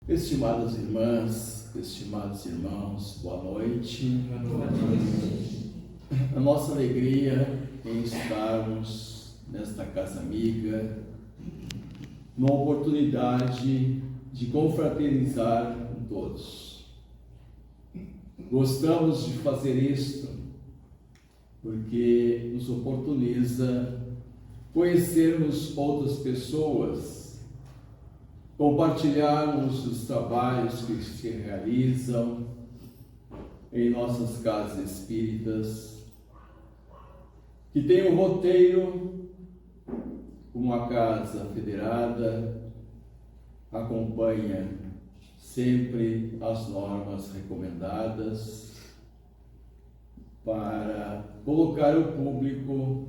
Estimadas irmãs, estimados irmãos, boa noite. Boa noite. A nossa alegria em estarmos nesta casa amiga, numa oportunidade de confraternizar com todos. Gostamos de fazer isto porque nos oportuniza conhecermos outras pessoas, compartilharmos os trabalhos que se realizam em nossas casas espíritas, que tem um roteiro, uma casa federada, acompanha sempre as normas recomendadas para colocar ao público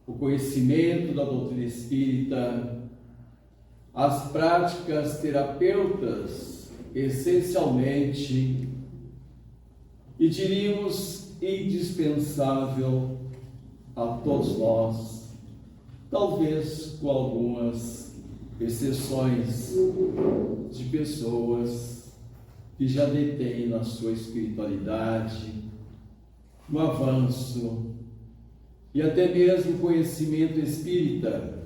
o conhecimento da doutrina espírita, as práticas terapeutas, essencialmente, e diríamos indispensável a todos nós, talvez com algumas exceções de pessoas que já detêm na sua espiritualidade um avanço e até mesmo conhecimento espírita,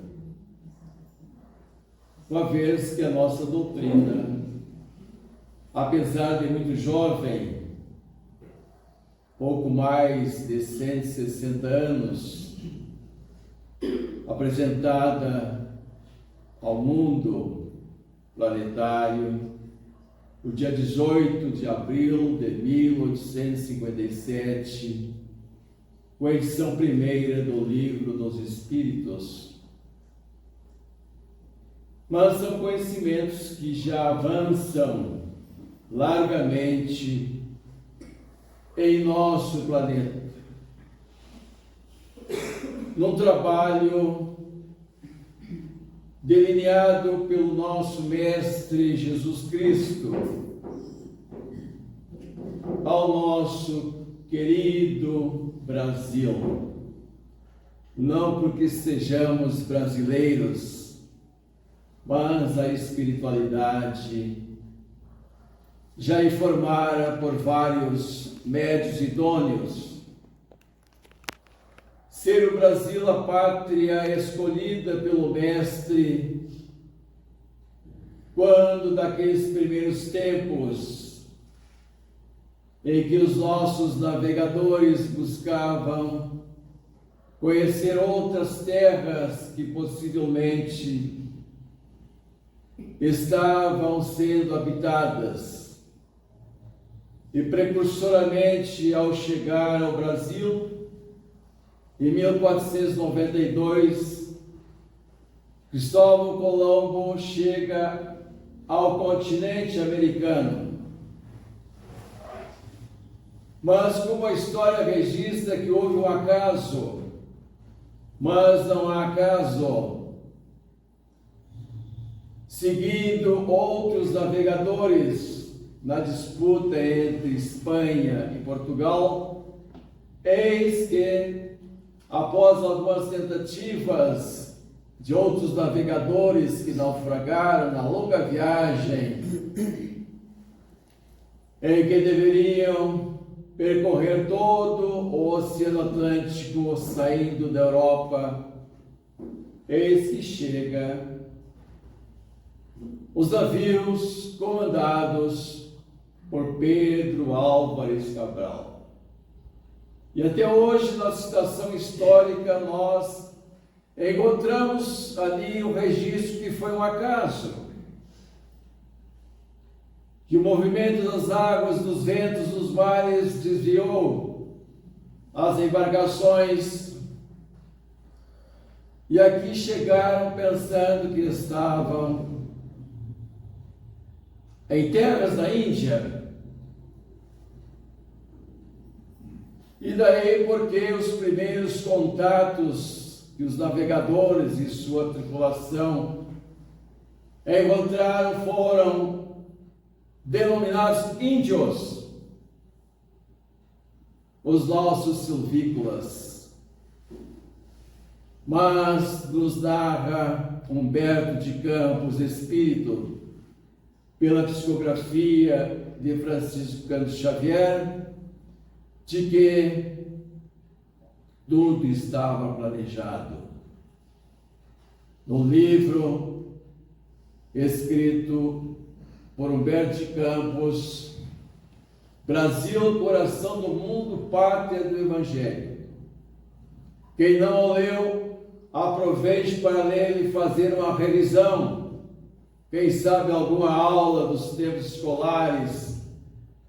uma vez que a nossa doutrina, apesar de muito jovem, pouco mais de 160 anos, apresentada ao mundo planetário no dia 18 de abril de 1857, com a edição primeira do Livro dos Espíritos. Mas são conhecimentos que já avançam largamente em nosso planeta. Num trabalho delineado pelo nosso Mestre Jesus Cristo, ao nosso querido Brasil, não porque sejamos brasileiros, mas a espiritualidade já informara por vários médios idôneos ser o Brasil a pátria escolhida pelo Mestre, quando daqueles primeiros tempos em que os nossos navegadores buscavam conhecer outras terras que possivelmente estavam sendo habitadas, e precursoramente ao chegar ao Brasil, em 1492, Cristóvão Colombo chega ao continente americano. Mas como a história registra que houve um acaso, mas não há acaso, seguindo outros navegadores na disputa entre Espanha e Portugal, eis que, após algumas tentativas de outros navegadores que naufragaram na longa viagem, em que deveriam percorrer todo o Oceano Atlântico saindo da Europa, eis que chega os navios comandados por Pedro Álvares Cabral. E até hoje, na citação histórica, nós encontramos ali um registro que foi um acaso, que o movimento das águas, dos ventos, dos mares desviou as embarcações, e aqui chegaram pensando que estavam em terras da Índia. E daí porque os primeiros contatos que os navegadores e sua tripulação encontraram foram denominados índios, os nossos silvícolas. Mas nos narra Humberto de Campos, espírito, pela psicografia de Francisco Cândido Xavier, de que tudo estava planejado. No livro escrito por Humberto de Campos, Brasil, Coração do Mundo, Pátria do Evangelho. Quem não o leu, aproveite para ler e fazer uma revisão. Quem sabe alguma aula dos tempos escolares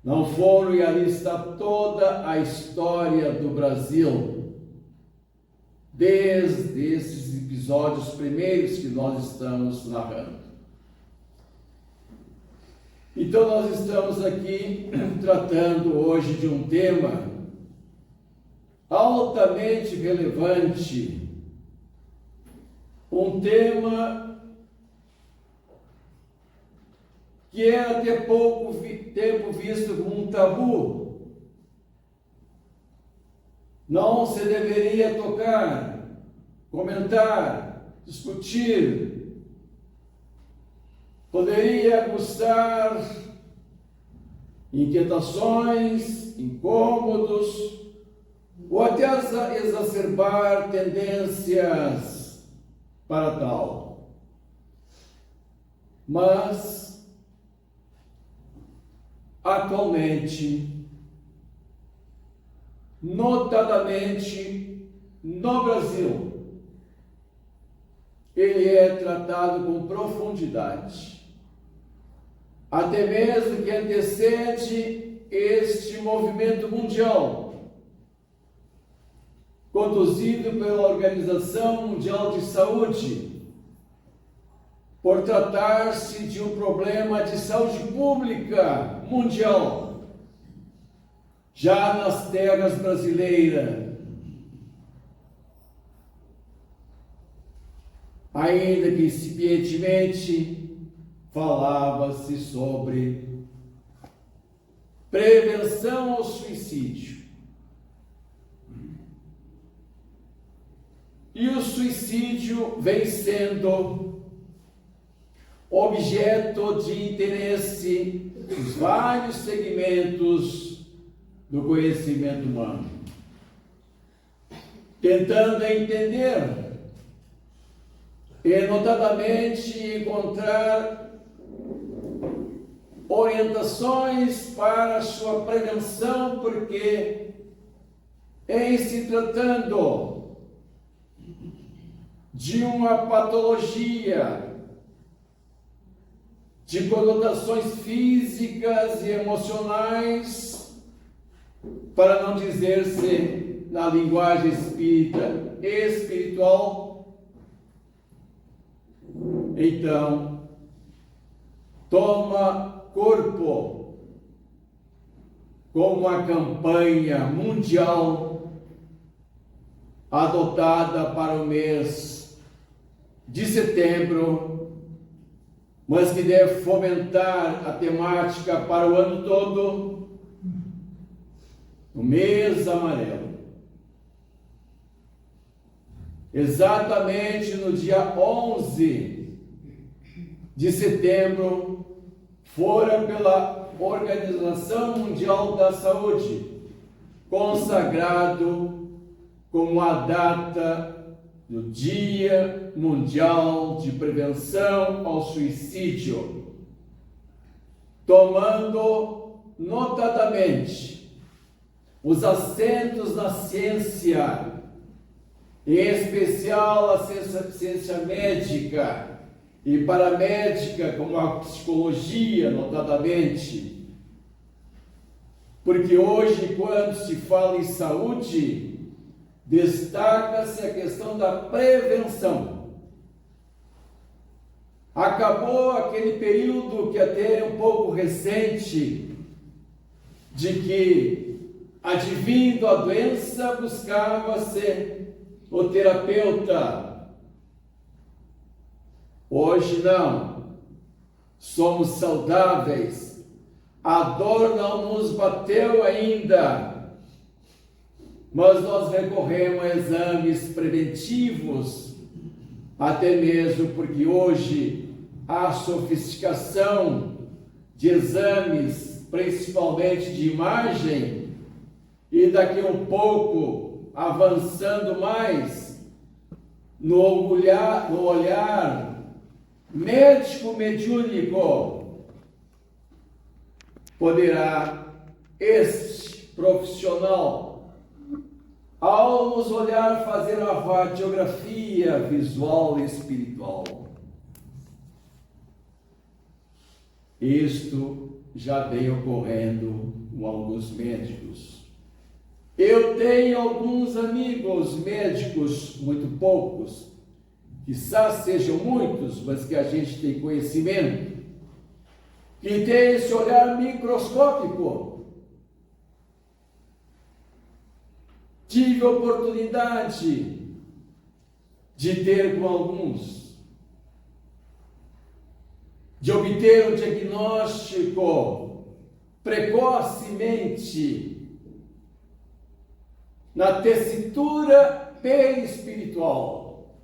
não foram, e ali está toda a história do Brasil, desde esses episódios primeiros que nós estamos narrando. Então nós estamos aqui tratando hoje de um tema altamente relevante, um tema que era até pouco tempo visto como um tabu. Não se deveria tocar, comentar, discutir. Poderia custar inquietações, incômodos, ou até exacerbar tendências para tal. Mas, atualmente, notadamente no Brasil, ele é tratado com profundidade, até mesmo que antecede este movimento mundial, conduzido pela Organização Mundial de Saúde, por tratar-se de um problema de saúde pública mundial, já nas terras brasileiras. Ainda que incipientemente, falava-se sobre prevenção ao suicídio. E o suicídio vem sendo objeto de interesse dos vários segmentos do conhecimento humano, tentando entender e, notadamente, encontrar orientações para sua prevenção, porque, em se tratando de uma patologia de conotações físicas e emocionais, para não dizer-se, na linguagem espírita, espiritual, então toma corpo como uma campanha mundial adotada para o mês de setembro, mas que deve fomentar a temática para o ano todo, o mês amarelo. Exatamente no dia 11 de setembro, fora pela Organização Mundial da Saúde consagrado como a data do Dia Mundial de Prevenção ao Suicídio, tomando notadamente os acentos na ciência, em especial a ciência médica e paramédica, como a psicologia, notadamente, porque hoje, quando se fala em saúde, destaca-se a questão da prevenção. Acabou aquele período que até é um pouco recente, de que, advindo a doença, buscava-se o terapeuta. Hoje não, somos saudáveis, a dor não nos bateu ainda, mas nós recorremos a exames preventivos, até mesmo porque hoje a sofisticação de exames, principalmente de imagem, e daqui um pouco, avançando mais, no olhar médico-mediúnico, poderá este profissional, ao nos olhar, fazer uma radiografia visual e espiritual. Isto já vem ocorrendo com alguns médicos. Eu tenho alguns amigos médicos, muito poucos, quizás sejam muitos, mas que a gente tem conhecimento, que tem esse olhar microscópico. Tive a oportunidade de ter com alguns, de obter um diagnóstico precocemente na tessitura perispiritual,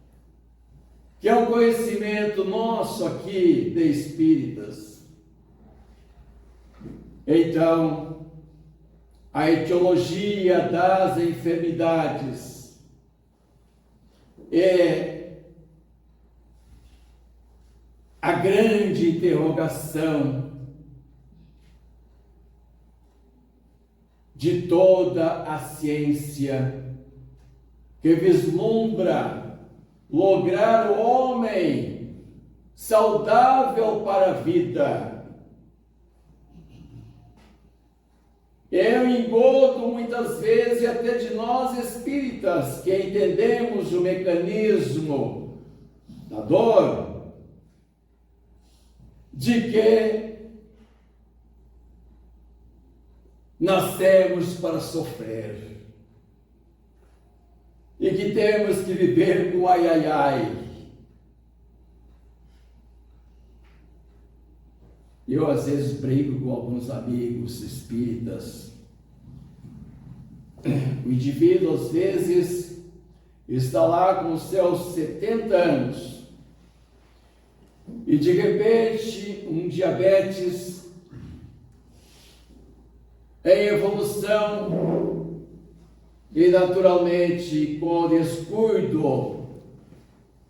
que é um conhecimento nosso aqui de espíritas. Então, a etiologia das enfermidades é a grande interrogação de toda a ciência que vislumbra lograr o homem saudável para a vida. É um engodo, muitas vezes, até de nós espíritas, que entendemos o mecanismo da dor, de que nascemos para sofrer e que temos que viver com ai, ai, ai. Eu, às vezes, brigo com alguns amigos espíritas. O indivíduo, às vezes, está lá com os seus 70 anos e, de repente, um diabetes em evolução e, naturalmente, com o descuido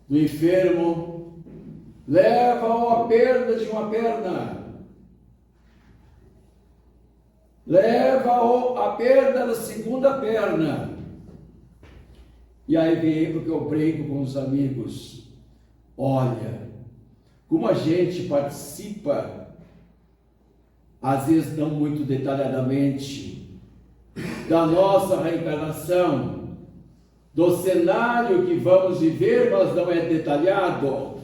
do enfermo, leva-o à perda de uma perna. Leva-o à perda da segunda perna. E aí vem porque eu brinco com os amigos. Olha, como a gente participa, às vezes não muito detalhadamente, da nossa reencarnação, do cenário que vamos viver, mas não é detalhado.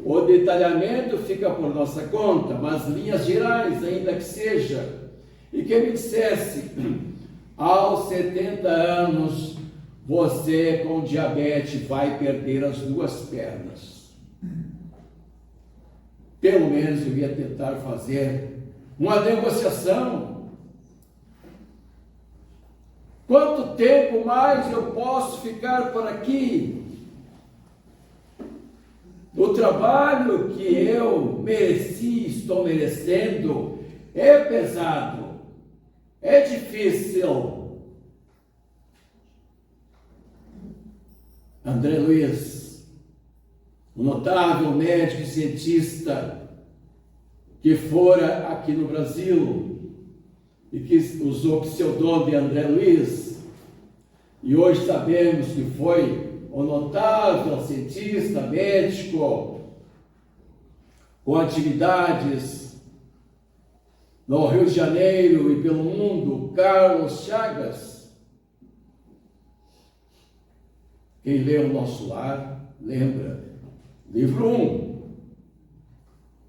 O detalhamento fica por nossa conta, mas linhas gerais, ainda que seja. E quem me dissesse, aos 70 anos, você com diabetes vai perder as duas pernas. Pelo menos eu ia tentar fazer uma negociação. Quanto tempo mais eu posso ficar por aqui? O trabalho que eu mereci, estou merecendo, é pesado. É difícil. André Luiz, um notável médico e cientista que fora aqui no Brasil e que usou o pseudônimo de André Luiz, e hoje sabemos que foi um notável cientista, médico, com atividades no Rio de Janeiro e pelo mundo, Carlos Chagas. Quem lê o Nosso Lar, lembra, livro 1.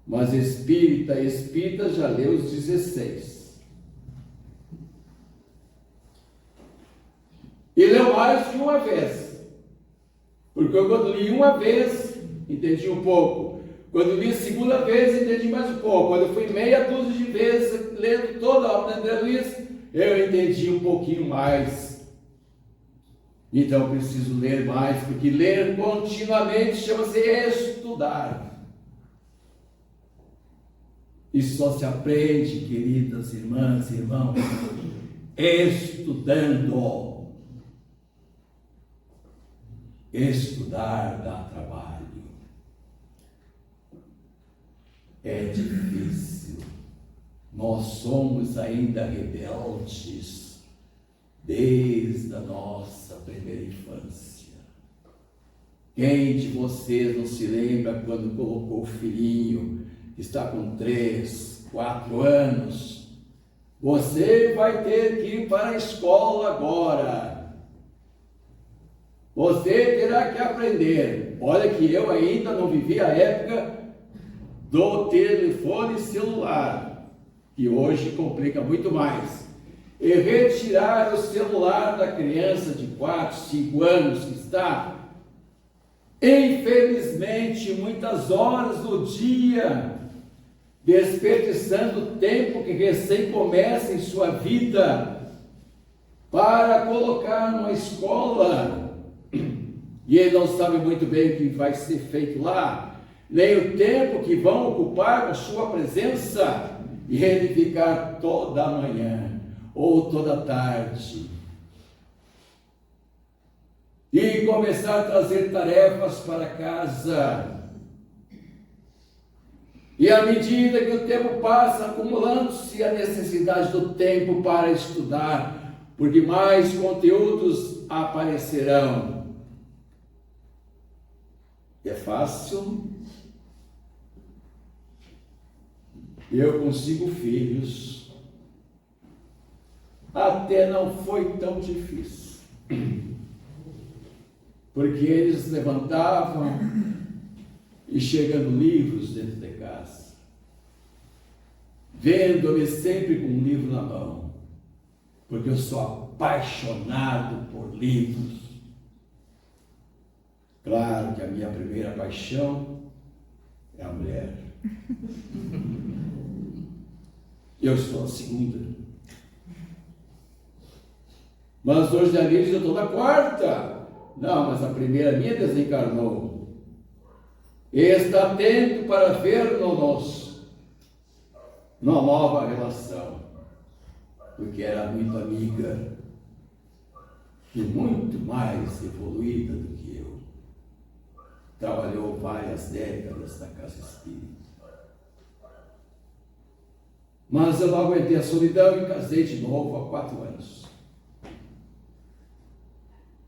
Mas Espírita já leu os 16. E leu mais de uma vez. Porque eu, quando li uma vez, entendi um pouco. Quando li a segunda vez, entendi mais um pouco. Quando eu fui meia dúzia de vezes lendo toda a obra de André Luiz, eu entendi um pouquinho mais. Então eu preciso ler mais, porque ler continuamente chama-se estudar. Isso só se aprende, queridas irmãs e irmãos, estudando. Estudar dá trabalho. É difícil. Nós somos ainda rebeldes desde a nossa primeira infância. Quem de vocês não se lembra quando colocou o filhinho que está com 3, 4 anos? Você vai ter que ir para a escola agora. Você terá que aprender. Olha que eu ainda não vivi a época do telefone celular, que hoje complica muito mais. E retirar o celular da criança de 4, 5 anos que está, infelizmente, muitas horas do dia, desperdiçando o tempo que recém começa em sua vida, para colocar numa escola. E ele não sabe muito bem o que vai ser feito lá, nem o tempo que vão ocupar com sua presença, e ele ficar toda a manhã ou toda a tarde, e começar a trazer tarefas para casa. E à medida que o tempo passa, acumulando-se a necessidade do tempo para estudar, porque mais conteúdos aparecerão. É fácil? Eu com 5 filhos, até não foi tão difícil, porque eles levantavam e chegando livros dentro de casa, vendo-me sempre com um livro na mão, porque eu sou apaixonado por livros. Claro que a minha primeira paixão é a mulher. Eu estou na segunda. Mas hoje da minha eu estou na quarta. Não, mas a primeira minha desencarnou. E está atento para ver-nos numa nova relação. Porque era muito amiga e muito mais evoluída do que eu. Trabalhou várias décadas na casa espírita. Mas eu não aguentei a solidão e casei de novo há 4 anos.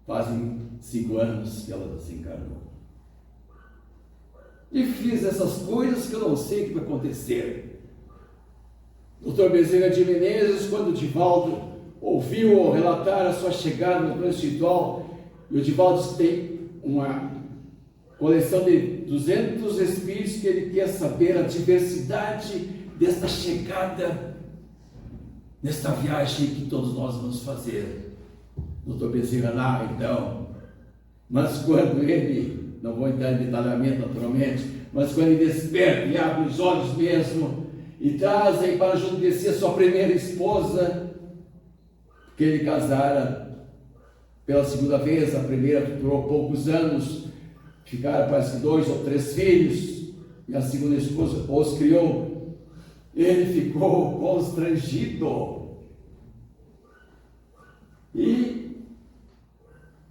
Fazem 5 anos que ela desencarnou. E fiz essas coisas que eu não sei o que vai acontecer. Dr. Bezerra de Menezes, quando o Divaldo ouviu relatar a sua chegada no plano espiritual, e o Divaldo tem uma coleção de 200 espíritos que ele quer saber a diversidade desta chegada, nesta viagem que todos nós vamos fazer. Dr. Bezerra lá, então, mas quando ele, não vou entrar em detalhamento naturalmente, mas quando ele desperta e abre os olhos mesmo, e trazem para junto de si a sua primeira esposa, que ele casara pela segunda vez, a primeira durou poucos anos, ficaram parece que 2 ou 3 filhos, e a segunda esposa os criou. Ele ficou constrangido e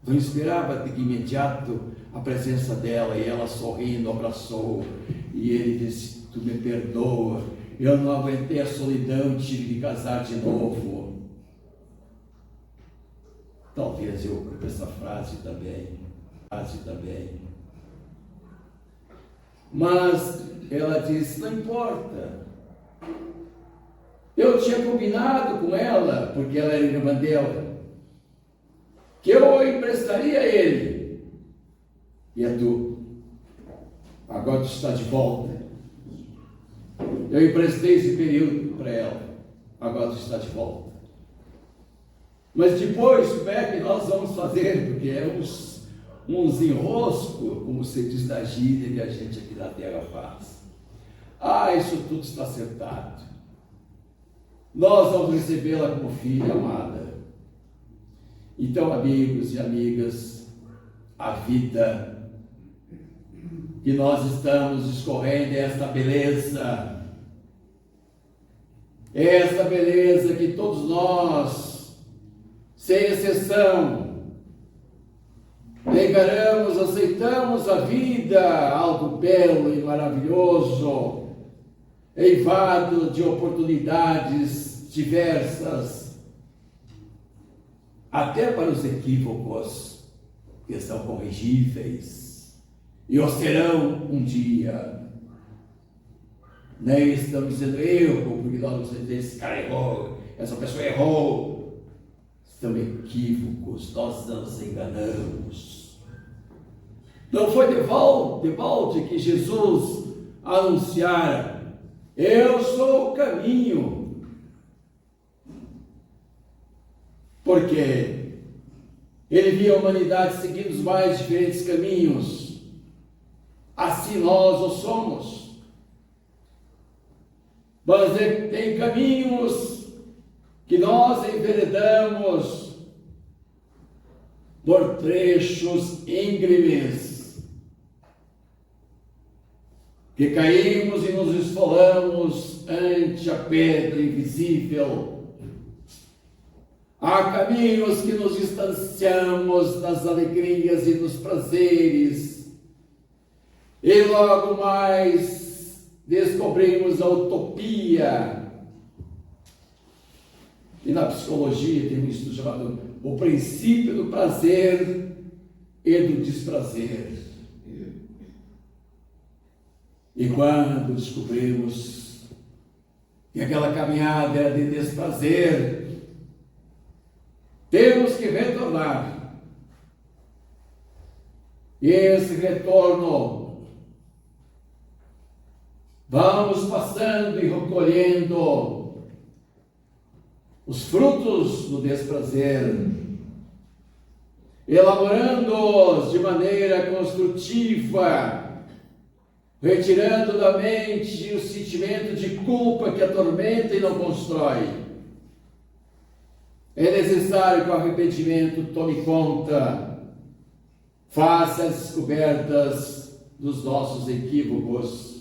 não esperava de imediato a presença dela, e ela sorrindo abraçou, e ele disse: tu me perdoa, eu não aguentei a solidão, tive de casar de novo. Talvez eu ocupe essa frase também. Mas ela disse: não importa. Eu tinha combinado com ela, porque ela era irmã dela, que eu emprestaria a ele. E a tu? Agora tu está de volta. Eu emprestei esse período para ela. Agora tu está de volta. Mas depois, como é que nós vamos fazer? Porque é uns enroscos, como se diz na gíria, que a gente aqui na Terra faz. Isso tudo está acertado. Nós vamos recebê-la como filha amada. Então, amigos e amigas, a vida que nós estamos escorrendo é esta beleza essa beleza que todos nós, sem exceção, encaramos, aceitamos a vida, algo belo e maravilhoso, eivado de oportunidades diversas, até para os equívocos, que são corrigíveis, e o serão um dia. Nem estamos dizendo erro, porque nós dizemos, esse cara errou, essa pessoa errou. São equívocos, nós nos enganamos. Não foi de balde que Jesus anunciara: eu sou o caminho. Porque ele via a humanidade seguindo os mais diferentes caminhos. Assim nós o somos. Mas tem caminhos que nós enveredamos por trechos íngremes, que caímos e nos esfolamos ante a pedra invisível. Há caminhos que nos distanciamos das alegrias e dos prazeres, e logo mais descobrimos a utopia. E na psicologia tem um estudo chamado o princípio do prazer e do desprazer. E quando descobrimos que aquela caminhada era de desprazer, temos que retornar. E esse retorno, vamos passando e recolhendo os frutos do desprazer, elaborando-os de maneira construtiva, retirando da mente o sentimento de culpa que atormenta e não constrói. É necessário que o arrependimento tome conta, faça as descobertas dos nossos equívocos,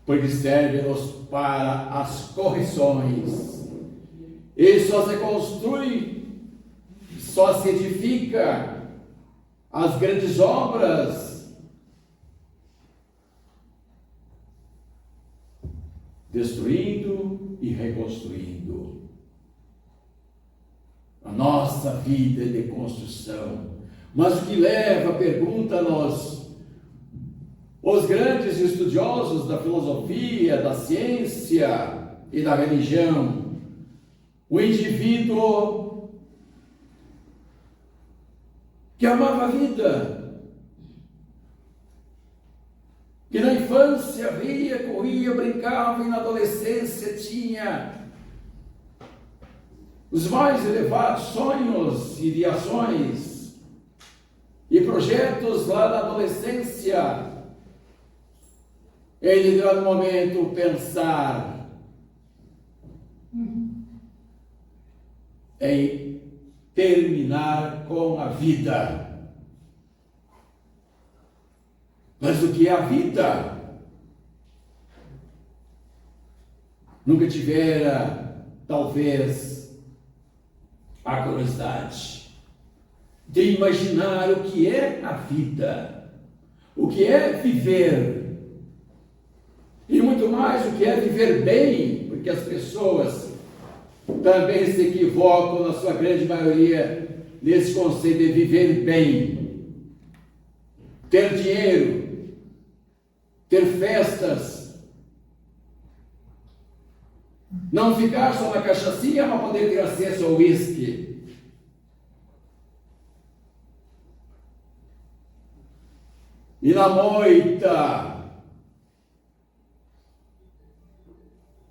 porque serve-nos para as correções, e só se construi, só se edifica as grandes obras destruindo e reconstruindo. A nossa vida é de construção, mas o que leva, pergunta-nos, os grandes estudiosos da filosofia, da ciência e da religião, o indivíduo que amava a vida, que na infância ria, corria, brincava e na adolescência tinha os mais elevados sonhos, ideações e projetos lá na adolescência. Ele, em dado momento, pensar em terminar com a vida. Mas o que é a vida? Nunca tivera, talvez, a curiosidade de imaginar o que é a vida, o que é viver. E muito mais o que é viver bem, porque as pessoas também se equivocam, na sua grande maioria, nesse conceito de viver bem. Ter dinheiro, ter festas, não ficar só na cachaçinha, mas poder ter acesso ao uísque. E na moita,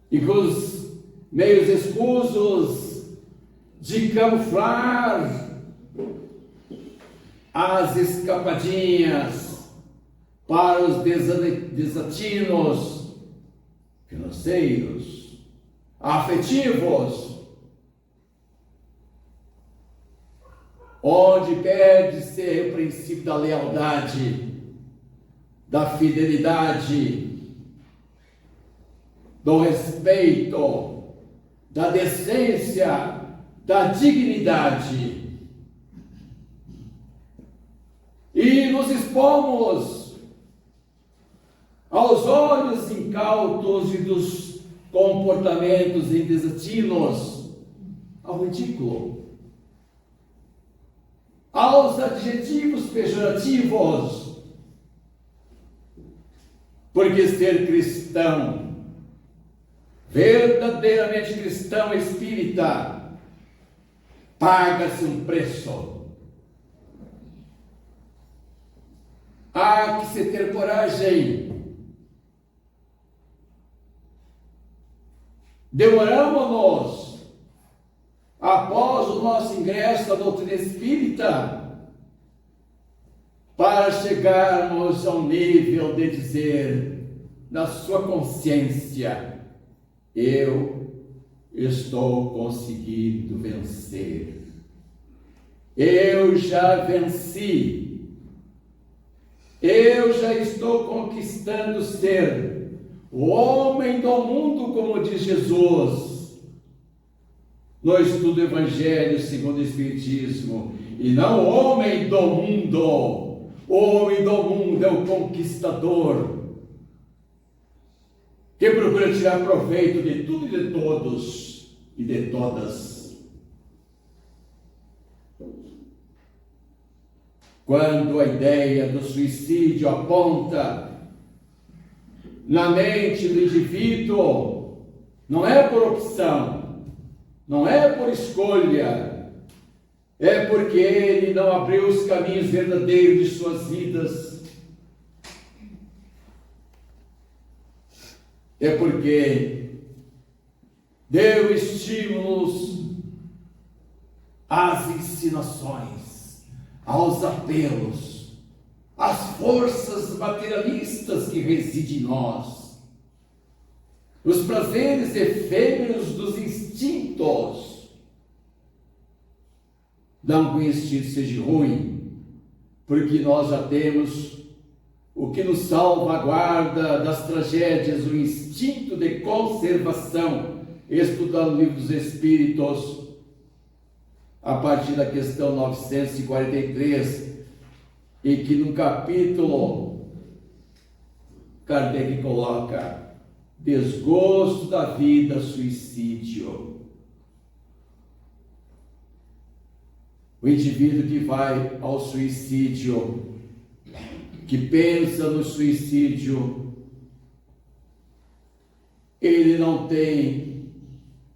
e com os meios escusos de camuflar as escapadinhas para os desatinos financeiros, afetivos, onde perde-se o princípio da lealdade, da fidelidade, do respeito, da decência, da dignidade. E nos expomos aos olhos incautos e dos comportamentos indesatinos, ao ridículo, aos adjetivos pejorativos, porque ser cristão, verdadeiramente cristão espírita, paga-se um preço. Há que se ter coragem. Demoramos-nos, após o nosso ingresso na doutrina espírita, para chegarmos ao nível de dizer, na sua consciência, eu estou conseguindo vencer. Eu já venci. Eu já estou conquistando ser o homem do mundo, como diz Jesus no estudo do Evangelho segundo o Espiritismo, e não o homem do mundo. O homem do mundo é o conquistador, que procura tirar proveito de tudo e de todos e de todas. Quando a ideia do suicídio aponta na mente do indivíduo, não é por opção, não é por escolha, é porque ele não abriu os caminhos verdadeiros de suas vidas. É porque deu estímulos às ensinações, aos apelos, às forças materialistas que residem em nós, os prazeres efêmeros dos instintos. Não que o instinto seja ruim, porque nós já temos o que nos salvaguarda das tragédias, o instinto de conservação, estudando o Livro dos Espíritos, a partir da questão 943, em que no capítulo Kardec coloca desgosto da vida, suicídio. O indivíduo que vai ao suicídio, que pensa no suicídio, ele não tem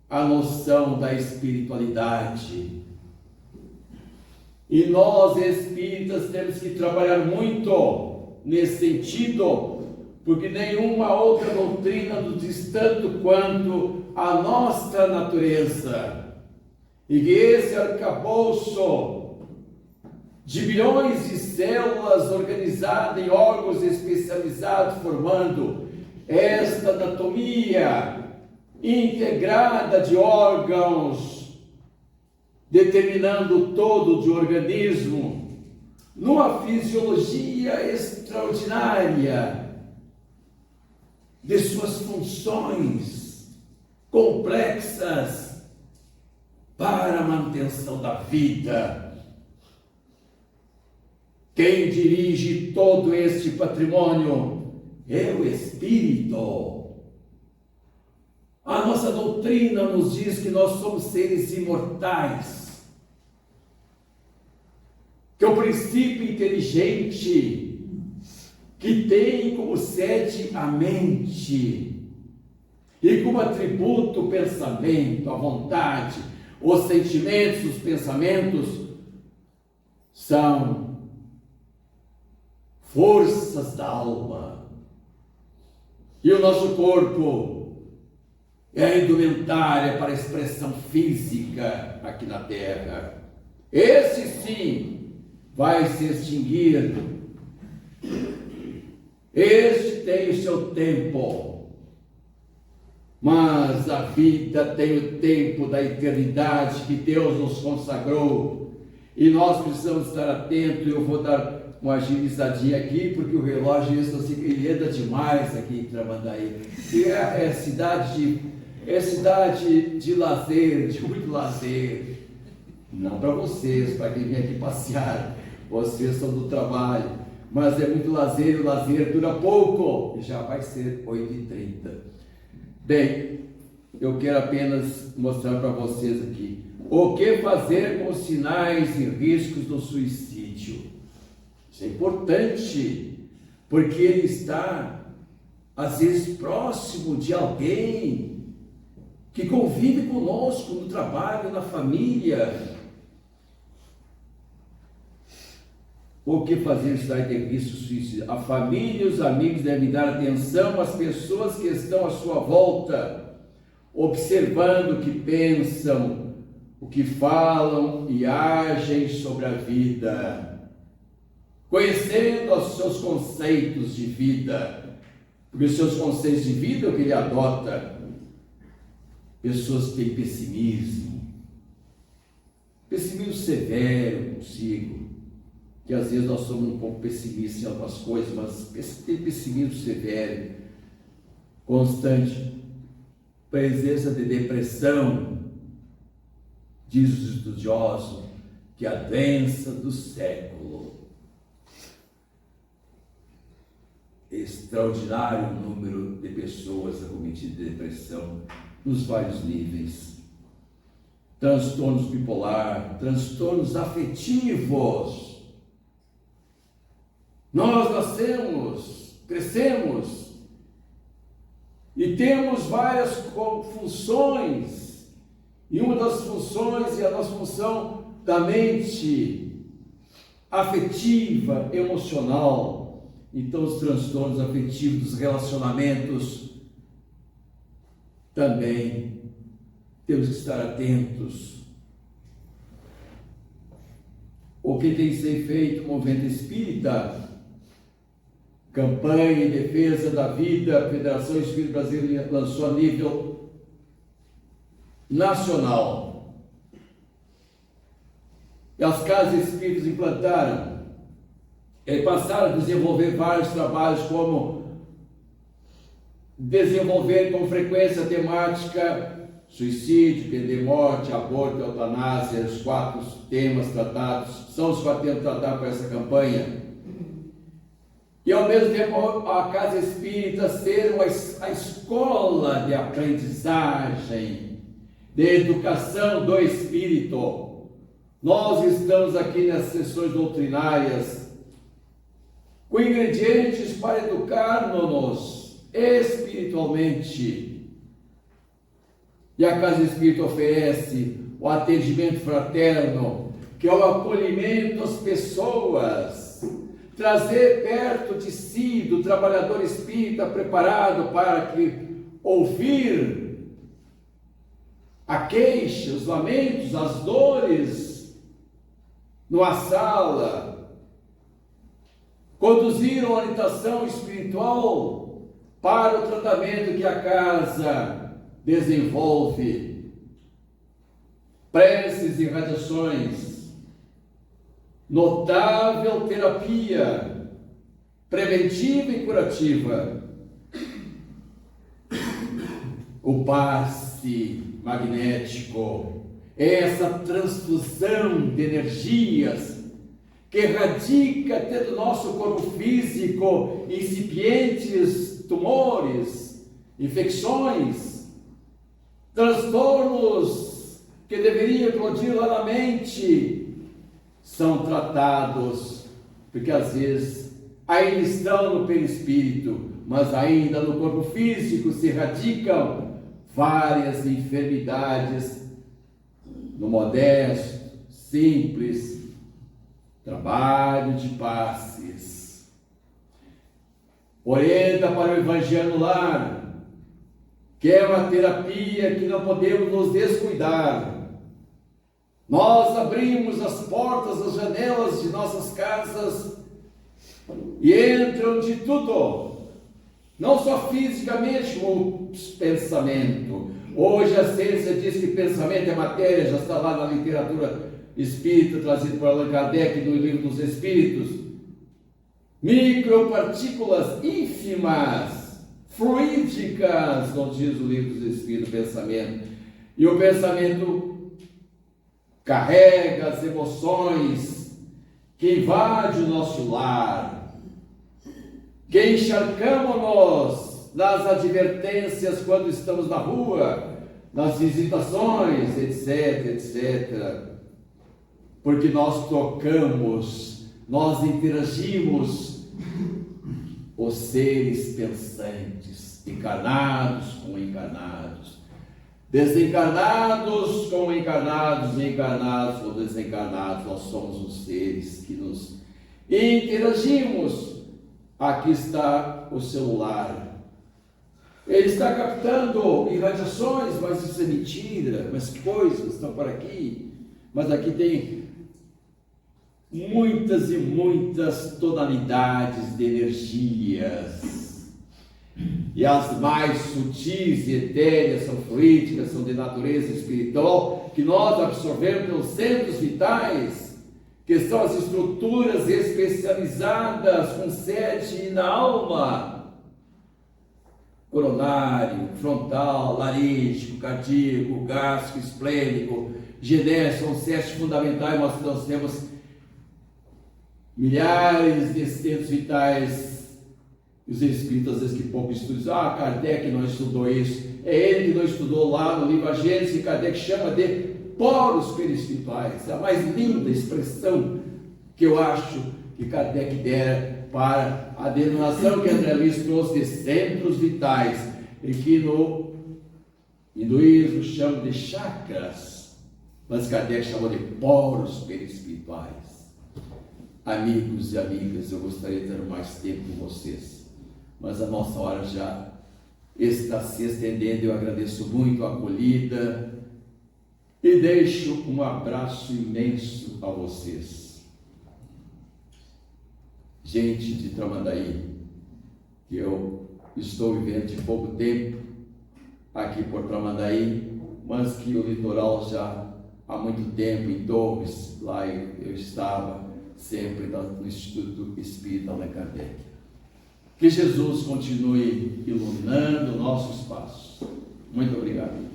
a noção da espiritualidade. E nós espíritas temos que trabalhar muito nesse sentido, porque nenhuma outra doutrina nos diz tanto quanto a nossa natureza. E que esse arcabouço de bilhões de células organizadas em órgãos especializados, formando esta anatomia integrada de órgãos, determinando o todo do organismo, numa fisiologia extraordinária de suas funções complexas para a manutenção da vida. Quem dirige todo este patrimônio é o Espírito. A nossa doutrina nos diz que nós somos seres imortais, que o princípio inteligente, que tem como sede a mente, e como atributo o pensamento, a vontade, os sentimentos, os pensamentos, são forças da alma. E o nosso corpo é a indumentária para a expressão física aqui na Terra. Esse sim vai se extinguir. Este tem o seu tempo. Mas a vida tem o tempo da eternidade que Deus nos consagrou. E nós precisamos estar atentos. Eu vou dar uma agilizadinha aqui, porque o relógio ele anda demais aqui em Tramandaí. E é cidade de lazer, de muito lazer. Não para vocês, para quem vem aqui passear. Vocês são do trabalho. Mas é muito lazer, e o lazer dura pouco. E já vai ser 8h30. Bem, eu quero apenas mostrar para vocês aqui. O que fazer com os sinais e riscos do suicídio? Isso é importante, porque ele está, às vezes, próximo de alguém que convive conosco no trabalho, na família. O que fazer se dar de risco suicídio? A família e os amigos devem dar atenção às pessoas que estão à sua volta, observando o que pensam, o que falam e agem sobre a vida, conhecendo os seus conceitos de vida, porque os seus conceitos de vida é o que ele adota. Pessoas que têm pessimismo severo consigo, que às vezes nós somos um pouco pessimistas em algumas coisas, mas tem pessimismo severo, constante, presença de depressão. Diz os estudiosos que a doença do século. Extraordinário número de pessoas acometidas de depressão nos vários níveis. Transtornos bipolar, transtornos afetivos. Nós nascemos, crescemos e temos várias funções. E uma das funções é a nossa função da mente afetiva, emocional. Então, os transtornos afetivos dos relacionamentos também temos que estar atentos. O que tem que ser feito no movimento espírita? Campanha em defesa da vida, a Federação Espírita Brasileira lançou a nível nacional. E as casas espíritas implantaram, passaram a desenvolver vários trabalhos, como desenvolver com frequência a temática suicídio, pena de morte, aborto, eutanásia, os 4 temas tratados, são os 4 temas tratados por essa campanha. E ao mesmo tempo a casa espírita ser a escola de aprendizagem, de educação do espírito. Nós estamos aqui nas sessões doutrinárias com ingredientes para educar-nos espiritualmente. E a casa espírita oferece o atendimento fraterno, que é o acolhimento às pessoas, trazer perto de si do trabalhador espírita preparado para ouvir a queixa, os lamentos, as dores numa sala, conduzir uma orientação espiritual para o tratamento que a casa desenvolve, preces e radiações, notável terapia preventiva e curativa, o passe magnético, essa transfusão de energias que radica dentro do nosso corpo físico, incipientes tumores, infecções, transtornos que deveriam eclodir lá na mente, são tratados, porque às vezes ainda estão no perispírito, mas ainda no corpo físico se radicam várias enfermidades no modesto, simples trabalho de passes. Orienta para o Evangelho no lar, que é uma terapia que não podemos nos descuidar. Nós abrimos as portas, as janelas de nossas casas e entram de tudo, não só fisicamente, como pensamento. Hoje a ciência diz que pensamento é matéria, já está lá na literatura espírita, trazido por Allan Kardec no Livro dos Espíritos. micropartículas ínfimas, fluídicas, como diz o livro dos Espíritos, pensamento. E o pensamento carrega as emoções que invadem o nosso lar, que encharcamos-nos nas advertências quando estamos na rua, nas visitações, etc, etc. Porque nós tocamos, nós interagimos os seres pensantes, encarnados com encarnados, desencarnados com encarnados, encarnados com desencarnados. Nós somos os seres que nos interagimos. Aqui está o celular, ele está captando irradiações, mas isso é mentira, mas coisas estão por aqui, mas aqui tem muitas e muitas tonalidades de energias, e as mais sutis e etéreas são fluídicas, são de natureza espiritual, que nós absorvemos pelos centros vitais, que são as estruturas especializadas com sede na alma: coronário, frontal, laríngeo, cardíaco, gástrico, esplênico, genético. São 7 fundamentais. Nós temos milhares de centros vitais. Os espíritos, às vezes, que pouco estudam, Kardec não estudou isso. É ele que não estudou lá no livro A Gênese, que Kardec chama de poros perispirituais. É a mais linda expressão que eu acho que Kardec dera para a denominação que André Luiz trouxe de centros vitais, e que no hinduísmo chama de chakras, mas Kardec chamou de poros perispirituais. Amigos e amigas, eu gostaria de ter mais tempo com vocês, mas a nossa hora já está se estendendo. Eu agradeço muito a acolhida e deixo um abraço imenso a vocês. Gente de Tramandaí, que eu estou vivendo de pouco tempo aqui por Tramandaí, mas que o litoral já há muito tempo, em Torres, lá eu estava sempre no Instituto Espírita Allan Kardec. Que Jesus continue iluminando nossos passos. Muito obrigado.